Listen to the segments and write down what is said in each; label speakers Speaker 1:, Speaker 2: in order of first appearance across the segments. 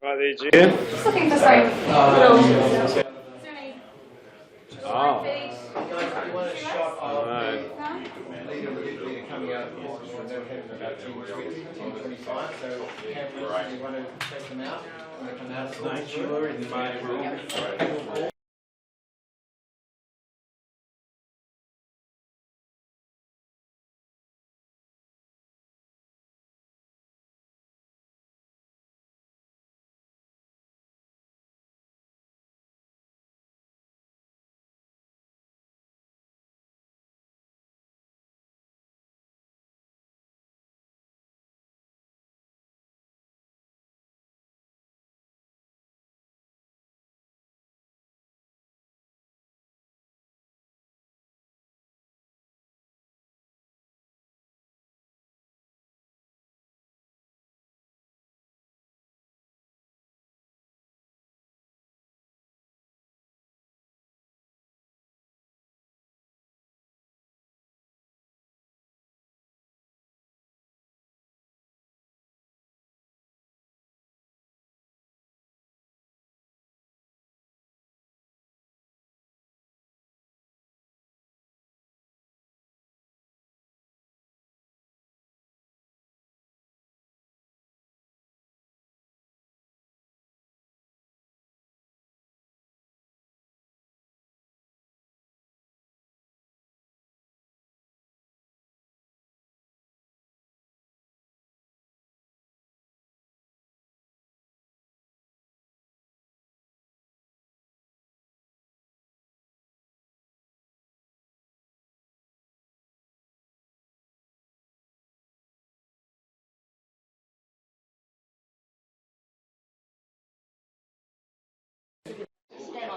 Speaker 1: Right there, Jen.
Speaker 2: Just looking for something little. Is there any
Speaker 1: Oh.
Speaker 2: feed?
Speaker 3: You want a shot of
Speaker 1: Right.
Speaker 2: No?
Speaker 3: leader coming out of the office and they're having about 10:25, so cameras, you want to check them out? When they come out, it's you already made room.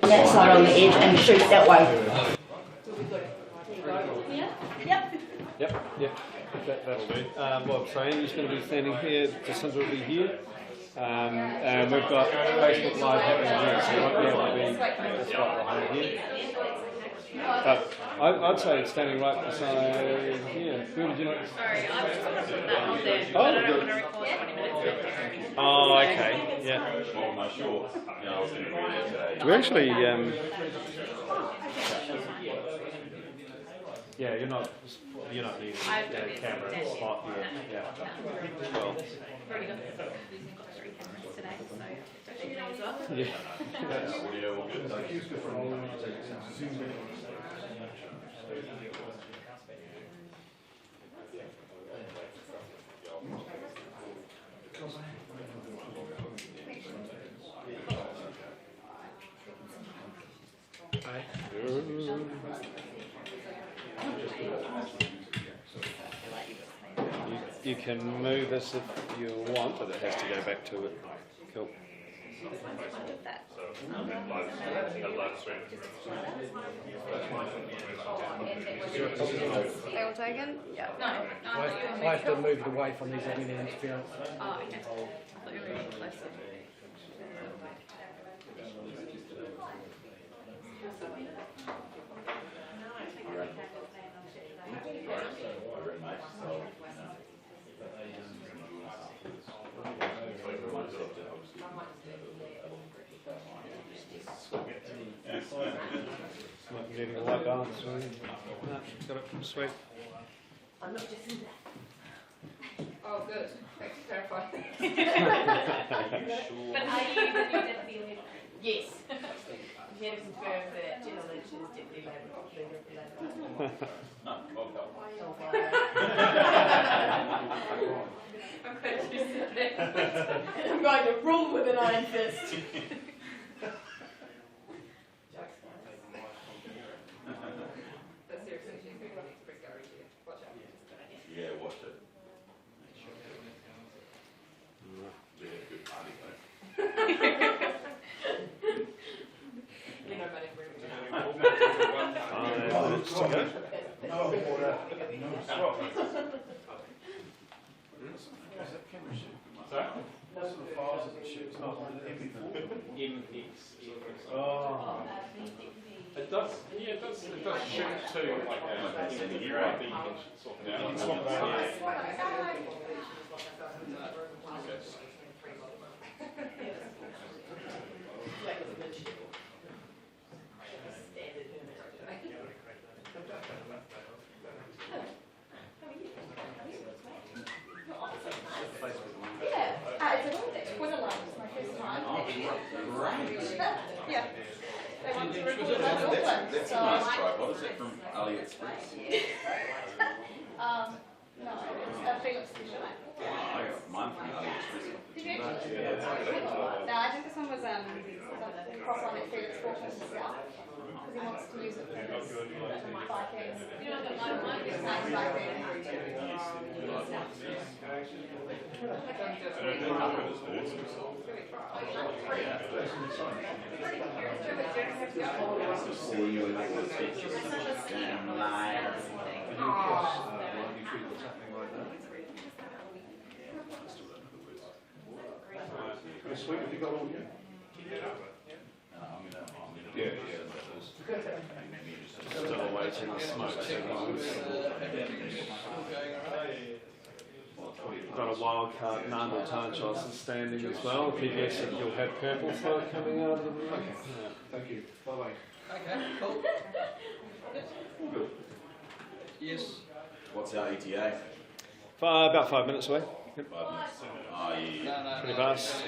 Speaker 4: That side on the edge and shoot that way.
Speaker 1: Yep. That'll do. What I'm saying, he's going to be standing here, Jacinta will be here. And we've got Facebook Live happening here, so you won't be able to be the spot behind here. But I'd say standing right beside here. Where would you like?
Speaker 2: Sorry, I was just going to put that on there.
Speaker 1: Oh.
Speaker 2: I don't want to record 20 minutes.
Speaker 1: Oh, okay. Yeah. We actually, yeah, you're not needing a camera spot. Yeah. Well.
Speaker 2: I've already got 3 cameras today, so don't need as well.
Speaker 1: Yeah. You can move this if you want, but it has to go back to it. Cool.
Speaker 2: They all taken? Yeah. No,
Speaker 5: I have to move it away from these any interference.
Speaker 2: Oh, okay. I thought you were moving closer.
Speaker 1: Not getting a light balance. No, got it. Sweet.
Speaker 4: I'm not just in
Speaker 2: Oh, good. Thanks for clarifying.
Speaker 4: But are you the new deputy leader? Yes. I'm here to confirm that General Leadership is deputy leader of the Labour.
Speaker 2: I'm glad you said that.
Speaker 4: I'm going to rule with an iron fist.
Speaker 2: But seriously, she's going to run express garage here. Watch out.
Speaker 6: Yeah, watch it. Be a good party though.
Speaker 2: You know, money for everything.
Speaker 1: 5 minutes to go.
Speaker 6: No water, no swap.
Speaker 1: Sorry?
Speaker 5: What sort of files does it shoot? It's not on MP4.
Speaker 1: MX. Oh. It does. Yeah, it does. It does shoot to like a here. I think you can swap it out. You can swap it out.
Speaker 2: Auckland,
Speaker 6: That's
Speaker 2: so
Speaker 6: a nice tripod. Is it from AliExpress?
Speaker 2: no, it's a Felix special.
Speaker 6: I got mine from AliExpress.
Speaker 2: Did you actually? No, I think this one was cross on at Felix bought it himself because he wants to use it for his biking. You know, his nice biking.
Speaker 6: See you in the pictures and live.
Speaker 1: Sweet, have you got all here? Yeah, still awaiting the smoke signals. Got a wild card, Nandel Tarnchos is standing as well. PBS said you'll have purple smoke coming out of the room. Yeah. Thank you. Bye-bye.
Speaker 3: Okay, cool. Yes.
Speaker 6: What's our ETA?
Speaker 1: About 5 minutes away. Yep.
Speaker 6: 5 minutes. Oh, yeah.
Speaker 1: Pretty fast.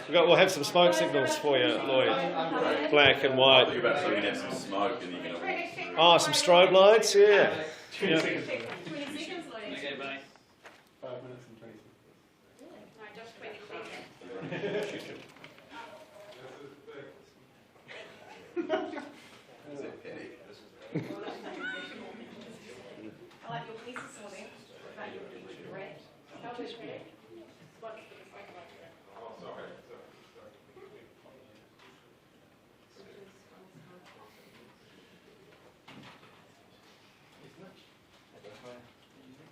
Speaker 1: We'll have some smoke signals for you, Lloyd. Black and white.
Speaker 6: You're about to say we can have some smoke and you're going to...
Speaker 1: Oh, some strobe lights, yeah.
Speaker 4: 20 seconds, Lloyd.
Speaker 3: Okay, bye.
Speaker 1: 5 minutes and 20 seconds.
Speaker 2: No, just 20 seconds.
Speaker 6: Is it petty?
Speaker 4: I like your pieces for them. About your red. How much red? What?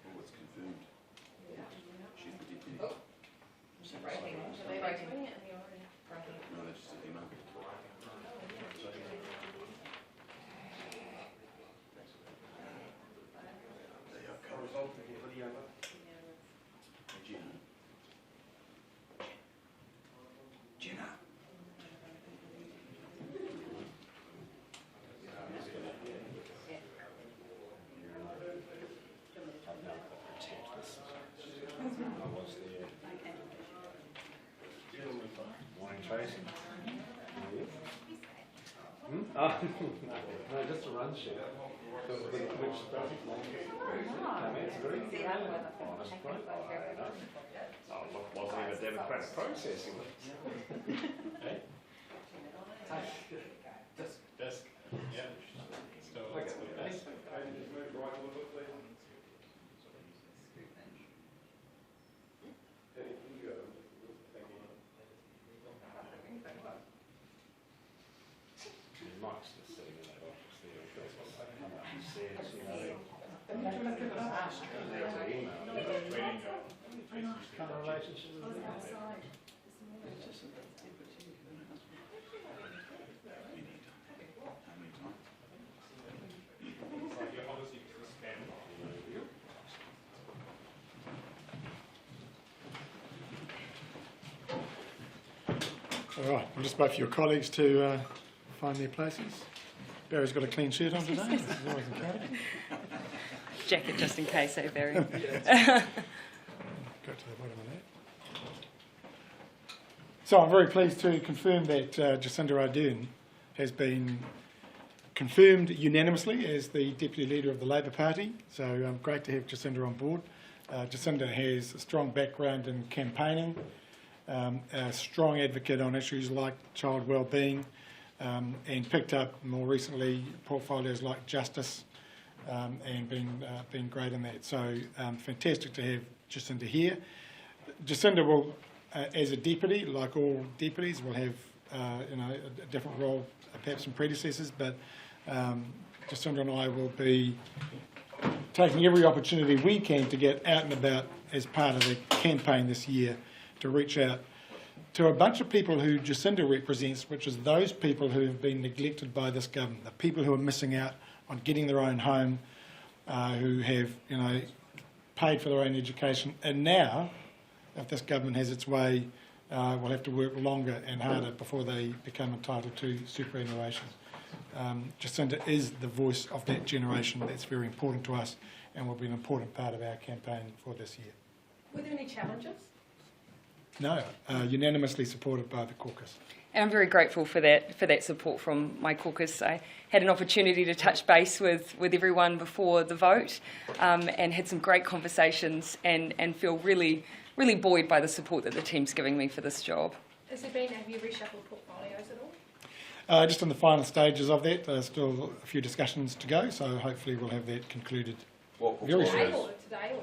Speaker 6: Oh, it's confirmed. She's the deputy.
Speaker 4: Breaking. Should they breaking it? Breaking.
Speaker 6: No, they just email. Jenna.
Speaker 1: Morning, Tracy. No, just a run sheet. Wasn't even a democratic processing. Desk. Yeah. Mike's just sitting in that office there. That's what they come up and says, you know. Kind of relationship with them.
Speaker 7: All right, I'll just wait for your colleagues to find their places. Barry's got a clean shirt on today. This is always encouraging.
Speaker 8: Jacket just in case, eh, Barry?
Speaker 7: Go to the bottom of that. So I'm very pleased to confirm that Jacinda Ardern has been confirmed unanimously as the Deputy Leader of the Labour Party. So great to have Jacinda on board. Jacinda has a strong background in campaigning, a strong advocate on issues like child wellbeing, and picked up more recently portfolios like justice, and been great in that. So fantastic to have Jacinda here. Jacinda will, as a deputy, like all deputies, will have a different role perhaps from predecessors, but Jacinda and I will be taking every opportunity we can to get out and about as part of the campaign this year to reach out to a bunch of people who Jacinda represents, which is those people who have been neglected by this government, the people who are missing out on getting their own home, who have paid for their own education, and now, if this government has its way, will have to work longer and harder before they become entitled to superannuation. Jacinda is the voice of that generation. That's very important to us and will be an important part of our campaign for this year.
Speaker 4: Were there any challenges?
Speaker 7: No, unanimously supported by the caucus.
Speaker 8: And I'm very grateful for that support from my caucus. I had an opportunity to touch base with everyone before the vote and had some great conversations and feel really, really buoyed by the support that the team's giving me for this job.
Speaker 9: Have you reshuffled portfolios at all?
Speaker 7: Just in the final stages of that, there's still a few discussions to go, so hopefully we'll have that concluded very soon.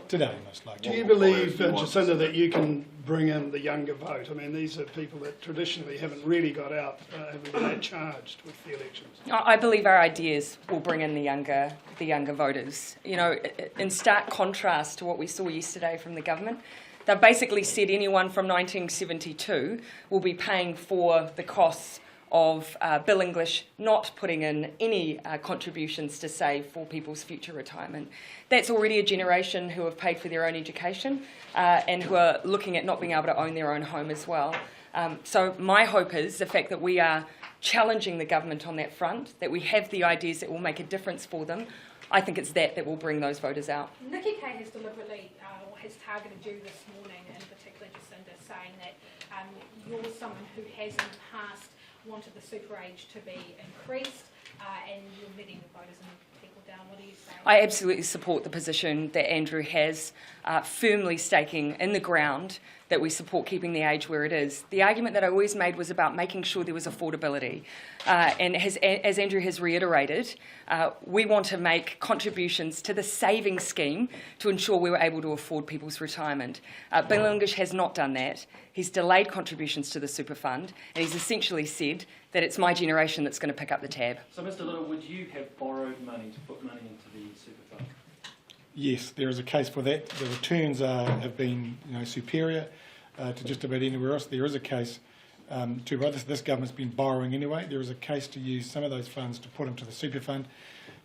Speaker 7: Today, most likely.
Speaker 10: Do you believe, Jacinda, that you can bring in the younger vote? I mean, these are people that traditionally haven't really got out, haven't been that charged with the elections.
Speaker 8: I believe our ideas will bring in the younger voters. You know, in stark contrast to what we saw yesterday from the government, they've basically said anyone from 1972 will be paying for the costs of Bill English not putting in any contributions to save for people's future retirement. That's already a generation who have paid for their own education and who are looking at not being able to own their own home as well. So my hope is the fact that we are challenging the government on that front, that we have the ideas that will make a difference for them. I think it's that will bring those voters out.
Speaker 9: Nikki Kay has deliberately has targeted you this morning, in particular Jacinda, saying that you're someone who has in the past wanted the super age to be increased and you're letting the voters and people down. What do you say?
Speaker 8: I absolutely support the position that Andrew has, firmly staking in the ground that we support keeping the age where it is. The argument that I always made was about making sure there was affordability. And as Andrew has reiterated, we want to make contributions to the savings scheme to ensure we were able to afford people's retirement. Bill English has not done that. He's delayed contributions to the super fund, and he's essentially said that it's my generation that's going to pick up the tab.
Speaker 5: So, Mr. Little, would you have borrowed money to put money into the super fund?
Speaker 7: Yes, there is a case for that. The returns have been superior to just about anywhere else. There is a case to this government's been borrowing anyway. There is a case to use some of those funds to put into the super fund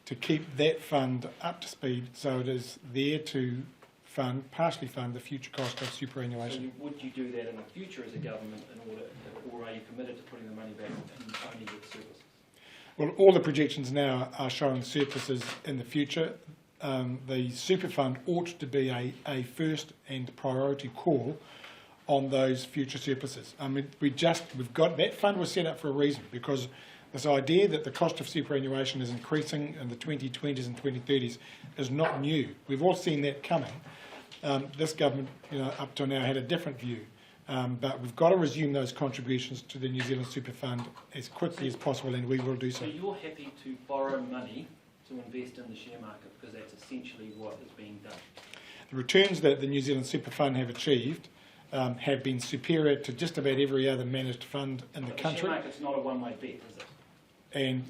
Speaker 7: to keep that fund up to speed so it is there to partially fund the future cost of superannuation.
Speaker 5: So would you do that in the future as a government or are you committed to putting the money back in only with surpluses?
Speaker 7: Well, all the projections now are showing surpluses in the future. The super fund ought to be a first and priority call on those future surpluses. I mean, we've got that fund was set up for a reason, because this idea that the cost of superannuation is increasing in the 2020s and 2030s is not new. We've all seen that coming. This government, up till now had a different view. But we've got to resume those contributions to the New Zealand Super Fund as quickly as possible, and we will do so.
Speaker 5: So you're happy to borrow money to invest in the share market because that's essentially what is being done?
Speaker 7: The returns that the New Zealand Super Fund have achieved have been superior to just about every other managed fund in the country.
Speaker 5: The share market's not a one-way bet, is it?
Speaker 7: And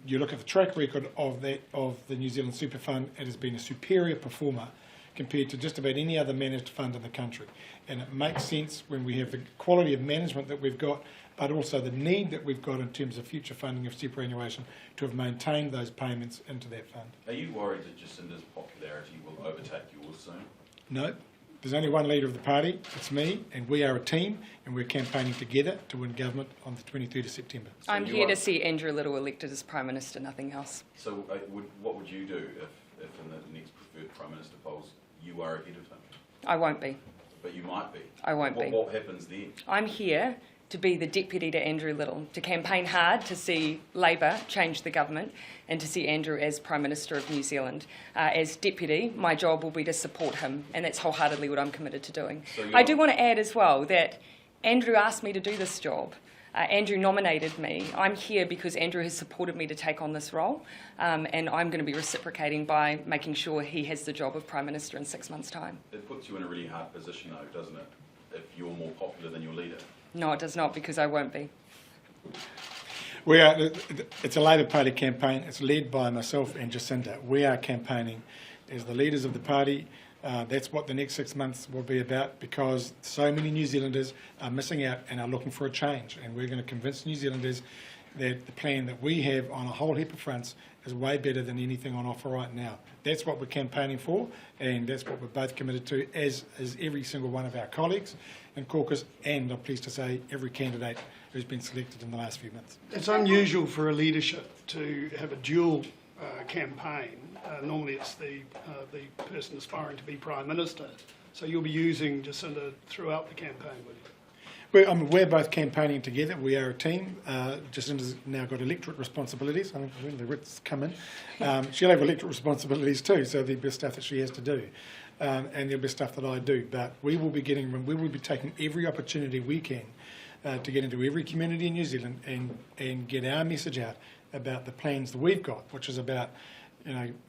Speaker 7: you look at the track record of the New Zealand Super Fund, it has been a superior performer compared to just about any other managed fund in the country. And it makes sense when we have the quality of management that we've got, but also the need that we've got in terms of future funding of superannuation to have maintained those payments into that fund.
Speaker 11: Are you worried that Jacinda's popularity will overtake yours soon?
Speaker 7: No. There's only one leader of the party, it's me, and we are a team, and we're campaigning together to win government on the 23rd of September.
Speaker 8: So I'm here to see Andrew Little elected as Prime Minister, nothing else.
Speaker 11: So what would you do if in the next preferred Prime Minister polls you are ahead of him?
Speaker 8: I won't be.
Speaker 11: But you might be.
Speaker 8: I won't be.
Speaker 11: What happens then?
Speaker 8: I'm here to be the deputy to Andrew Little, to campaign hard to see Labour change the government and to see Andrew as Prime Minister of New Zealand. As deputy, my job will be to support him, and that's wholeheartedly what I'm committed to doing. So I do want to add as well that Andrew asked me to do this job. Andrew nominated me. I'm here because Andrew has supported me to take on this role, and I'm going to be reciprocating by making sure he has the job of Prime Minister in 6 months' time.
Speaker 11: It puts you in a really hard position though, doesn't it, if you're more popular than your leader?
Speaker 8: No, it does not, because I won't be.
Speaker 7: It's a Labour Party campaign. It's led by myself and Jacinda. We are campaigning as the leaders of the party. That's what the next 6 months will be about, because so many New Zealanders are missing out and are looking for a change. And we're going to convince New Zealanders that the plan that we have on a whole heap of fronts is way better than anything on offer right now. That's what we're campaigning for, and that's what we're both committed to, as is every single one of our colleagues in caucus, and I'm pleased to say every candidate who's been selected in the last few months.
Speaker 10: It's unusual for a leadership to have a dual campaign. Normally it's the person aspiring to be Prime Minister, so you'll be using Jacinda throughout the campaign, will you?
Speaker 7: We're both campaigning together. We are a team. Jacinda's now got electorate responsibilities. I think when the writs come in, she'll have electorate responsibilities too. So there'll be stuff that she has to do, and there'll be stuff that I do. But we will be taking every opportunity we can to get into every community in New Zealand and get our message out about the plans that we've got, which is about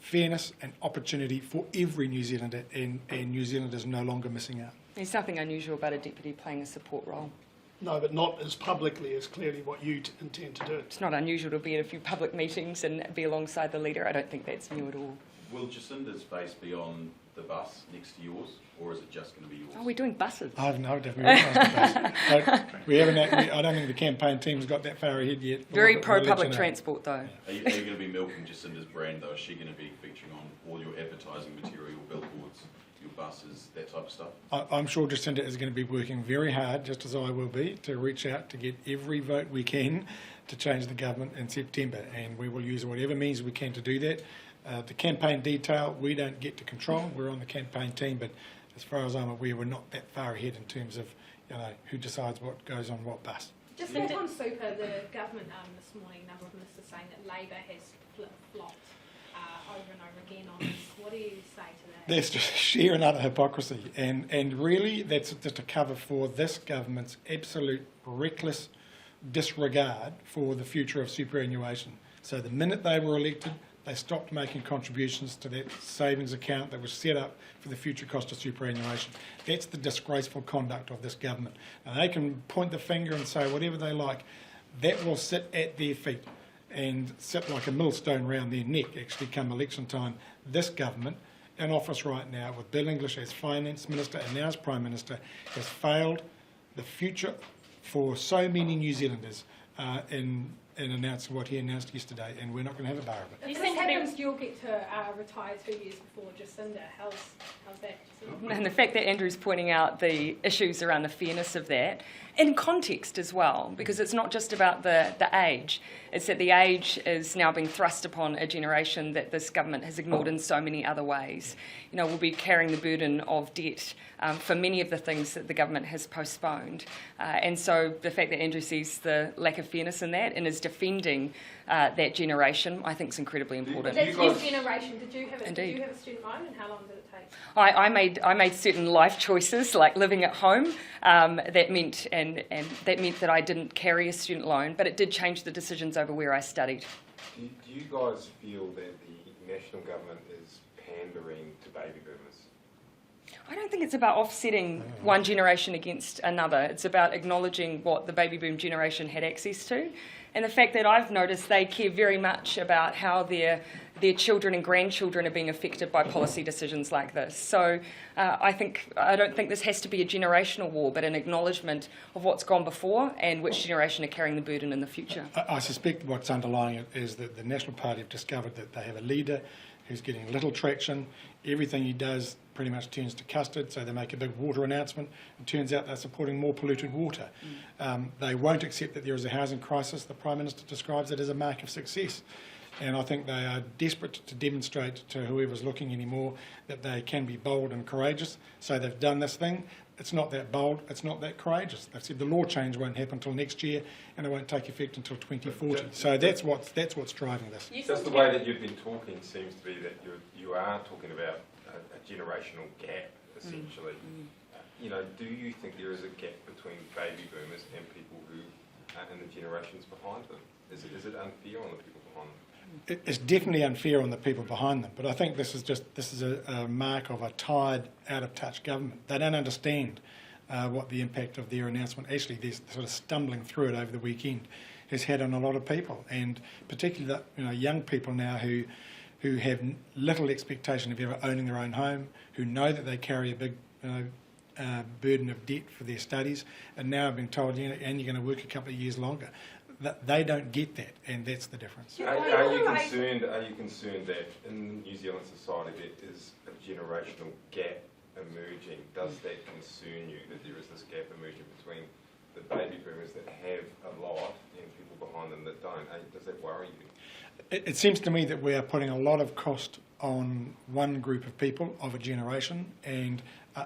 Speaker 7: fairness and opportunity for every New Zealander, and New Zealanders no longer missing out.
Speaker 8: There's nothing unusual about a deputy playing a support role.
Speaker 10: No, but not as publicly as clearly what you intend to do.
Speaker 8: It's not unusual to be at a few public meetings and be alongside the leader. I don't think that's new at all.
Speaker 11: Will Jacinda's face be on the bus next to yours, or is it just going to be yours?
Speaker 8: Oh, we're doing buses.
Speaker 7: I haven't organised the bus. We haven't. I don't think the campaign team's got that far ahead yet.
Speaker 8: Very
Speaker 7: We'll
Speaker 8: pro
Speaker 7: let
Speaker 8: public
Speaker 7: you know.
Speaker 8: transport, though.
Speaker 11: Are you going to be milking Jacinda's brand, though? Is she going to be featuring on all your advertising material, billboards, your buses, that type of stuff?
Speaker 7: I'm sure Jacinda is going to be working very hard, just as I will be, to reach out to get every vote we can to change the government in September, and we will use whatever means we can to do that. The campaign detail we don't get to control. We're on the campaign team, but as far as I'm aware, we're not that far ahead in terms of who decides what goes on what bus.
Speaker 9: Just back on super, the government this morning, a number of ministers saying that Labor has flip-flopped over and over again on this. What do you say to that?
Speaker 7: That's just sheer and utter hypocrisy, and really that's just a cover for this government's absolute reckless disregard for the future of superannuation. So the minute they were elected, they stopped making contributions to that savings account that was set up for the future cost of superannuation. That's the disgraceful conduct of this government. And they can point the finger and say whatever they like. That will sit at their feet and sit like a millstone round their neck, actually, come election time. This government, in office right now, with Bill English as Finance Minister and now as Prime Minister, has failed the future for so many New Zealanders in announcing what he announced yesterday, and we're not going to have a bar of it.
Speaker 9: If this happens, you'll get to retire 2 years before Jacinda. How's that, Jacinda?
Speaker 8: And the fact that Andrew's pointing out the issues around the fairness of that, in context as well, because it's not just about the age, it's that the age is now being thrust upon a generation that this government has ignored in so many other ways. We'll be carrying the burden of debt for many of the things that the government has postponed. And so the fact that Andrew sees the lack of fairness in that and is defending that generation, I think is incredibly important.
Speaker 9: That's your generation. Did you have a student loan, and how long did it take?
Speaker 8: I made certain life choices, like living at home. That meant that I didn't carry a student loan, but it did change the decisions over where I studied.
Speaker 12: Do you guys feel that the national government is pandering to baby boomers?
Speaker 8: I don't think it's about offsetting one generation against another. It's about acknowledging what the baby boom generation had access to, and the fact that I've noticed they care very much about how their children and grandchildren are being affected by policy decisions like this. So I don't think this has to be a generational war, but an acknowledgement of what's gone before and which generation are carrying the burden in the future.
Speaker 7: I suspect what's underlying it is that the National Party have discovered that they have a leader who's getting little traction. Everything he does pretty much turns to custard, so they make a big water announcement. It turns out they're supporting more polluted water. They won't accept that there is a housing crisis. The Prime Minister describes it as a mark of success. And I think they are desperate to demonstrate to whoever's looking anymore that they can be bold and courageous. So they've done this thing. It's not that bold, it's not that courageous. They've said the law change won't happen until next year and it won't take effect until 2040. So that's what's driving this.
Speaker 12: Just the way that you've been talking seems to be that you are talking about a generational gap, essentially. Do you think there is a gap between baby boomers and people who are in the generations behind them? Is it unfair on the people behind them?
Speaker 7: It's definitely unfair on the people behind them, but I think this is a mark of a tired, out-of-touch government. They don't understand what the impact of their announcement, actually they're sort of stumbling through it over the weekend, has had on a lot of people, and particularly young people now who have little expectation of ever owning their own home, who know that they carry a big burden of debt for their studies, and now have been told, and you're going to work a couple of years longer. They don't get that, and that's the difference.
Speaker 12: Are you concerned that in New Zealand society there is a generational gap emerging? Does that concern you, that there is this gap emerging between the baby boomers that have a lot and people behind them that don't? Does that worry you?
Speaker 7: It seems to me that we are putting a lot of cost on one group of people of a generation, and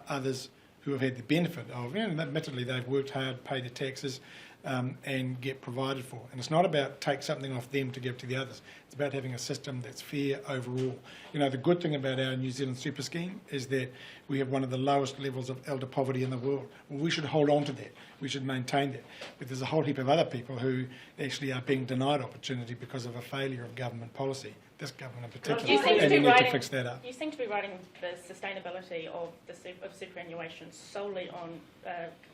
Speaker 7: others who have had the benefit of, admittedly they've worked hard, paid their taxes, and get provided for. And it's not about take something off them to give to the others. It's about having a system that's fair overall. The good thing about our New Zealand super scheme is that we have one of the lowest levels of elder poverty in the world. Well, we should hold on to that. We should maintain that. But there's a whole heap of other people who actually are being denied opportunity because of a failure of government policy. This government in particular, and we need to fix that up.
Speaker 13: You seem to be writing the sustainability of superannuation solely on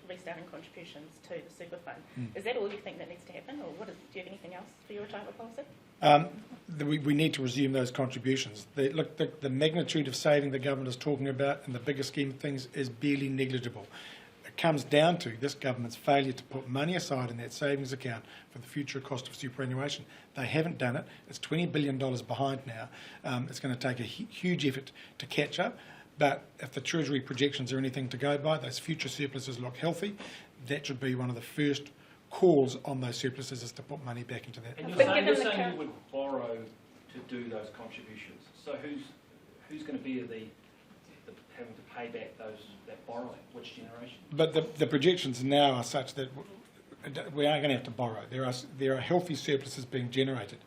Speaker 13: restarting contributions to the super fund. Is that all you think that needs to happen, or do you have anything else for your retirement policy?
Speaker 7: We need to resume those contributions. The magnitude of saving the government is talking about in the bigger scheme of things is barely negligible. It comes down to this government's failure to put money aside in that savings account for the future cost of superannuation. They haven't done it. It's $20 billion behind now. It's going to take a huge effort to catch up. But if the Treasury projections are anything to go by, those future surpluses look healthy. That should be one of the first calls on those surpluses, is to put money back into that.
Speaker 5: And you're saying you would borrow to do those contributions. So who's going to be having to pay back that borrowing? Which generation?
Speaker 7: But the projections now are such that we are going to have to borrow. There are healthy surpluses being generated.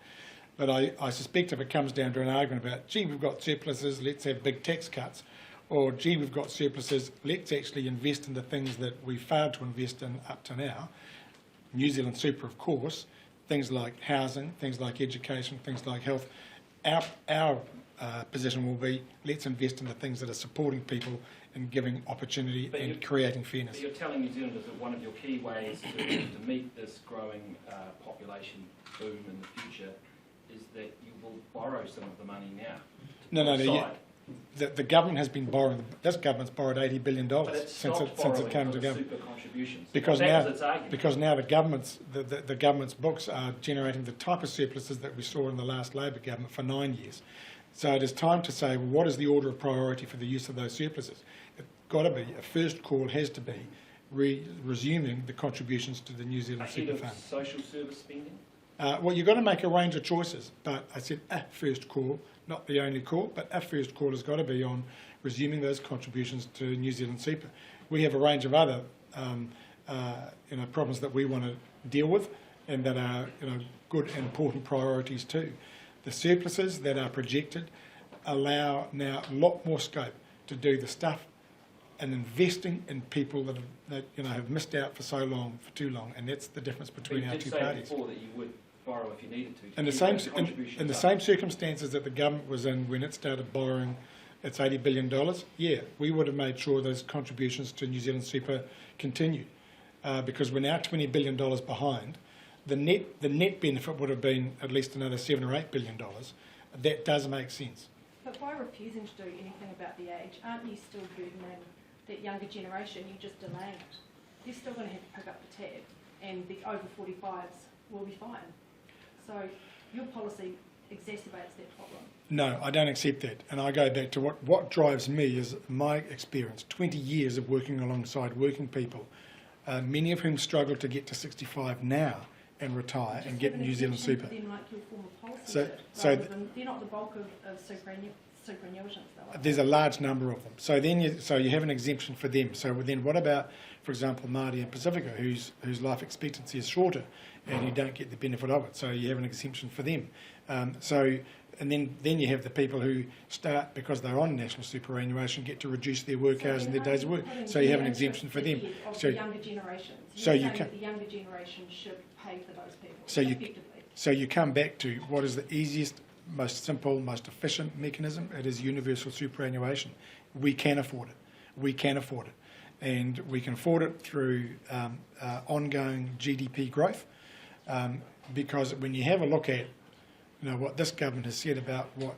Speaker 7: But I suspect if it comes down to an argument about, gee, we've got surpluses, let's have big tax cuts, or gee, we've got surpluses, let's actually invest in the things that we failed to invest in up to now. New Zealand Super, of course, things like housing, things like education, things like health. Our position will be, let's invest in the things that are supporting people and giving opportunity and creating fairness.
Speaker 5: But you're telling New Zealanders that one of your key ways to meet this growing population boom in the future is that you will borrow some of the money now. The government has been borrowing. This government's borrowed $80 billion since it came to government. Because now the government's books are generating the type of surpluses that we saw in the last Labor government for 9 years. So it is time to say, well, what is the order of priority for the use of those surpluses? It's got to be, a first call has to be resuming the contributions to the New Zealand Super Fund. Social service spending?
Speaker 7: Well, you've got to make a range of choices, but I said a first call, not the only call, but a first call has got to be on resuming those contributions to New Zealand Super. We have a range of other problems that we want to deal with, and that are good and important priorities too. The surpluses that are projected allow now a lot more scope to do the stuff and investing in people that have missed out for so long, for too long, and that's the difference between our two parties.
Speaker 5: You did say before that you would borrow if you needed to.
Speaker 7: In the same circumstances that the government was in when it started borrowing its $80 billion, yeah, we would have made sure those contributions to New Zealand Super continued, because we're now $20 billion behind. The net benefit would have been at least another $7 or $8 billion. That does make sense.
Speaker 4: But by refusing to do anything about the age, aren't you still burdening that younger generation? You're just delaying it. They're still going to have to pick up the tab, and the over 45s will be fine. So your policy exacerbates that problem.
Speaker 7: No, I don't accept that. And I go back to what drives me is my experience, 20 years of working alongside working people, many of whom struggle to get to 65 now and retire and get New Zealand Super.
Speaker 4: Them like your form of policy, they're not the bulk of superannuitants, though.
Speaker 7: There's a large number of them. So you have an exemption for them. So then what about, for example, Māori and Pacifica, whose life expectancy is shorter, and you don't get the benefit of it. So you have an exemption for them. And then you have the people who start, because they're on national superannuation, get to reduce their work hours and their days of work. So you have an exemption for them.
Speaker 4: So the younger generations.
Speaker 7: So
Speaker 4: the younger generation should pay for those people.
Speaker 7: So you come back to what is the easiest, most simple, most efficient mechanism. It is universal superannuation. We can afford it. We can afford it. And we can afford it through ongoing GDP growth, because when you have a look at what this government has said about what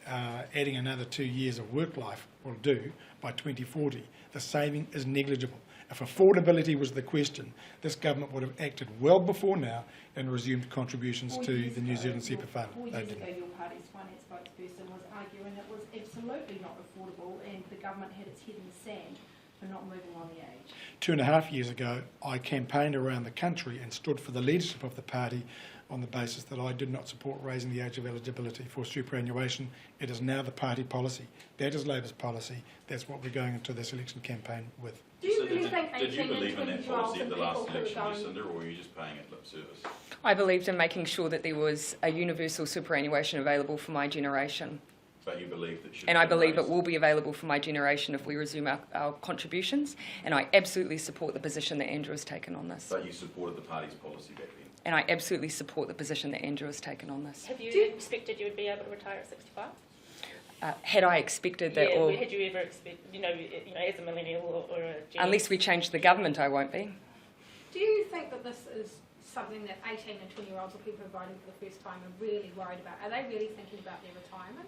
Speaker 7: adding another 2 years of work life will do by 2040, the saving is negligible. If affordability was the question, this government would have acted well before now and resumed contributions to the New Zealand Super Fund.
Speaker 4: 4 years ago, your party's finance spokesperson was arguing it was absolutely not affordable, and the government had its head in the sand for not moving on the age.
Speaker 7: 2.5 years ago, I campaigned around the country and stood for the leadership of the party
Speaker 5: on the basis that I did not support raising the age of eligibility for superannuation. It is now the party policy. That is Labor's policy. That's what we're going into this election campaign with.
Speaker 9: Do you
Speaker 11: So
Speaker 9: really
Speaker 11: did,
Speaker 9: think
Speaker 11: did you
Speaker 9: 18 and
Speaker 11: believe in that
Speaker 9: 20-year-olds
Speaker 11: policy at
Speaker 9: and
Speaker 11: the last
Speaker 9: people who are
Speaker 11: election,
Speaker 9: going...
Speaker 11: Jacinda, or were you just paying it lip service?
Speaker 8: I believed in making sure that there was a universal superannuation available for my generation.
Speaker 11: But you believe that should
Speaker 8: And I
Speaker 11: be
Speaker 8: believe it
Speaker 11: raised?
Speaker 8: will be available for my generation if we resume our contributions. And I absolutely support the position that Andrew has taken on this.
Speaker 11: But you supported the party's policy back then.
Speaker 8: And I absolutely support the position that Andrew has taken on this.
Speaker 13: Have you expected you would be able to retire at 65?
Speaker 8: Had I expected that,
Speaker 13: Yeah,
Speaker 8: or
Speaker 13: had you ever expected, as a millennial or a Gen
Speaker 8: unless we change the government, I won't be.
Speaker 9: Do you think that this is something that 18 and 20-year-olds or people who are voting for the first time are really worried about? Are they really thinking about their retirement?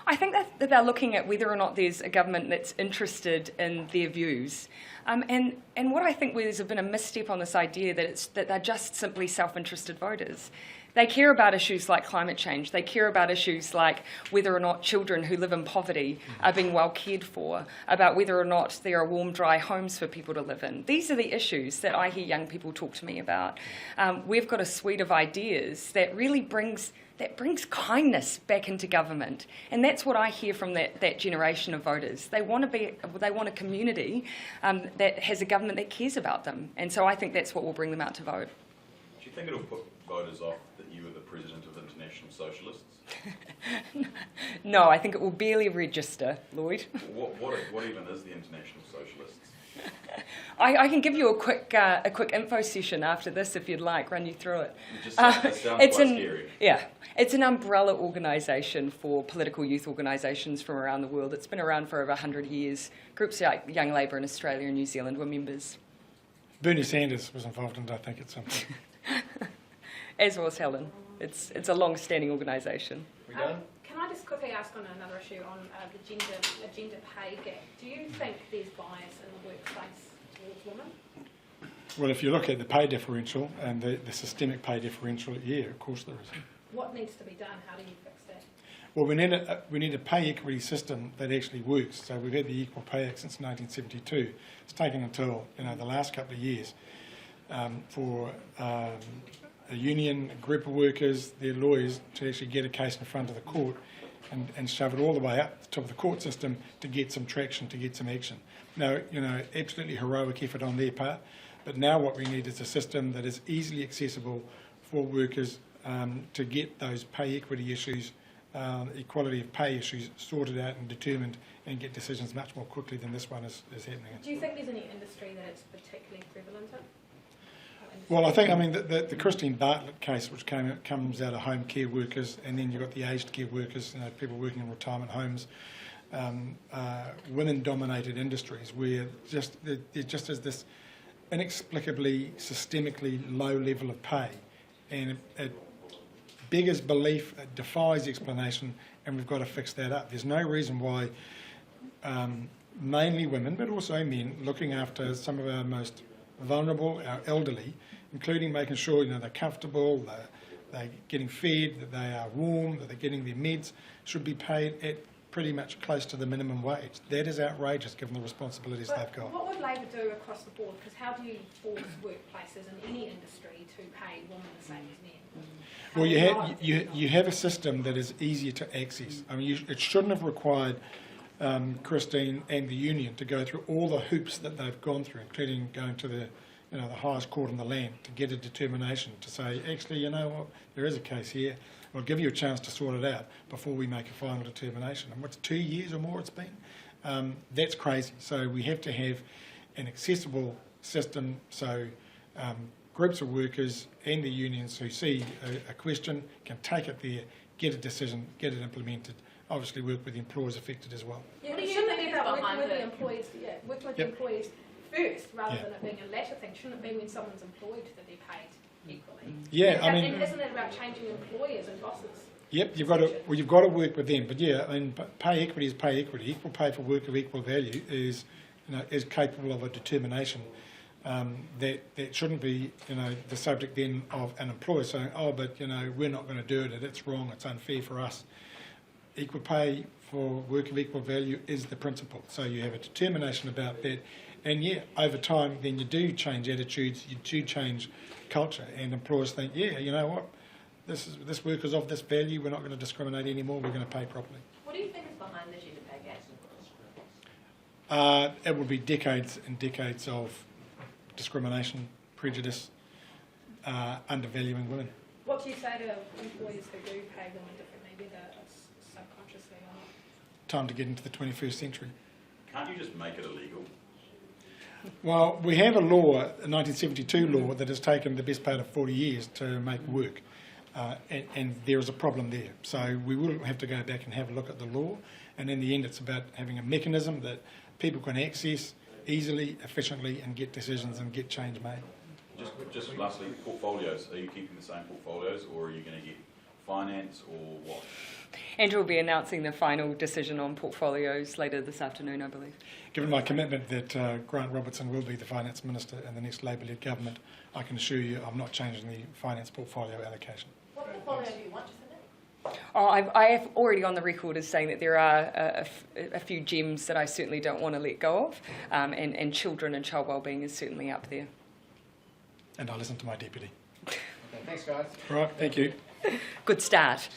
Speaker 8: I think that they're looking at whether or not there's a government that's interested in their views. And what I think there's been a misstep on this idea that they're just simply self-interested voters. They care about issues like climate change. They care about issues like whether or not children who live in poverty are being well cared for, about whether or not there are warm, dry homes for people to live in. These are the issues that I hear young people talk to me about. We've got a suite of ideas that really brings kindness back into government, and that's what I hear from that generation of voters. They want a community that has a government that cares about them, and so I think that's what will bring them out to vote.
Speaker 11: Do you think it'll put voters off that you were the president of International Socialists?
Speaker 8: No, I think it will barely register, Lloyd.
Speaker 11: What even is the International Socialists?
Speaker 8: I can give you a quick info session after this if you'd like, run you through it.
Speaker 11: It sounds quite scary.
Speaker 8: Yeah, it's an umbrella organisation for political youth organisations from around the world. It's been around for over 100 years. Groups like Young Labour in Australia and New Zealand were members.
Speaker 5: Bernie Sanders was involved in it, I think, at some point.
Speaker 8: As was Helen. It's a long-standing organisation.
Speaker 9: Can I just quickly ask on another issue on the gender pay gap? Do you think there's bias in the workplace towards women?
Speaker 5: Well, if you look at the pay differential and the systemic pay differential, yeah, of course there is.
Speaker 9: What needs to be done? How do you fix that?
Speaker 5: Well, we need a pay equity system that actually works. So we've had the Equal Pay Act since 1972. It's taken until the last couple of years for a union, a group of workers, their lawyers, to actually get a case in front of the court and shove it all the way up the top of the court system to get some traction, to get some action. Now, absolutely heroic effort on their part, but now what we need is a system that is easily accessible for workers to get those pay equity issues, equality of pay issues sorted out and determined, and get decisions much more quickly than this one is happening in.
Speaker 9: Do you think there's any industry that it's particularly prevalent in?
Speaker 5: Well, I think, the Christine Bartlett case, which comes out of home care workers, and then you've got the aged care workers, people working in retirement homes, women-dominated industries where there just is this inexplicably, systemically low level of pay, and it beggars belief, it defies explanation, and we've got to fix that up. There's no reason why mainly women, but also men, looking after some of our most vulnerable, our elderly, including making sure they're comfortable, they're getting fed, that they are warm, that they're getting their meds, should be paid at pretty much close to the minimum wage. That is outrageous given the responsibilities they've got.
Speaker 9: What would Labor do across the board? Because how do you force workplaces in any industry to pay women the same as men?
Speaker 5: Well, you have a system that is easier to access. It shouldn't have required Christine and the union to go through all the hoops that they've gone through, including going to the highest court in the land to get a determination to say, actually, there is a case here. We'll give you a chance to sort it out before we make a final determination. And what's 2 years or more it's been? That's crazy. So we have to have an accessible system so groups of workers and the unions who see a question can take it there, get a decision, get it implemented, obviously work with the employers affected as well.
Speaker 9: Yeah, but shouldn't it be about working with the employees, the employees first rather than it being a latter thing? Shouldn't it be when someone's employed that they're paid equally?
Speaker 5: Yeah,
Speaker 9: and isn't it about changing employers and bosses?
Speaker 5: Yep, you've got to work with them. But pay equity is pay equity. Equal pay for work of equal value is capable of a determination that shouldn't be the subject then of an employer saying, oh, but we're not going to do it. It's wrong. It's unfair for us. Equal pay for work of equal value is the principle. So you have a determination about that. And over time, then you do change attitudes, you do change culture, and employers think, you know what, this work is of this value, we're not going to discriminate anymore, we're going to pay properly.
Speaker 14: What do you think is behind the gender pay gap?
Speaker 5: It will be decades and decades of discrimination, prejudice, undervaluing women.
Speaker 9: What do you say to employers who do pay women differently, whether it's subconsciously or not?
Speaker 5: Time to get into the 21st century.
Speaker 11: Can't you just make it illegal?
Speaker 5: Well, we have a law, a 1972 law, that has taken the best part of 40 years to make work, and there is a problem there. So we will have to go back and have a look at the law, and in the end it's about having a mechanism that people can access easily, efficiently, and get decisions and get change made.
Speaker 11: Just lastly, portfolios. Are you keeping the same portfolios, or are you going to get finance, or what?
Speaker 8: Andrew will be announcing the final decision on portfolios later this afternoon, I believe.
Speaker 5: Given my commitment that Grant Robertson will be the Finance Minister in the next Labor-led government, I can assure you I'm not changing the finance portfolio allocation.
Speaker 14: What portfolio do you want, Jacinda?
Speaker 8: Oh, I have already on the record as saying that there are a few gems that I certainly don't want to let go of, and children and child wellbeing is certainly up there.
Speaker 5: And I listen to my deputy.
Speaker 3: Okay, thanks guys.
Speaker 5: Right, thank you.
Speaker 8: Good start.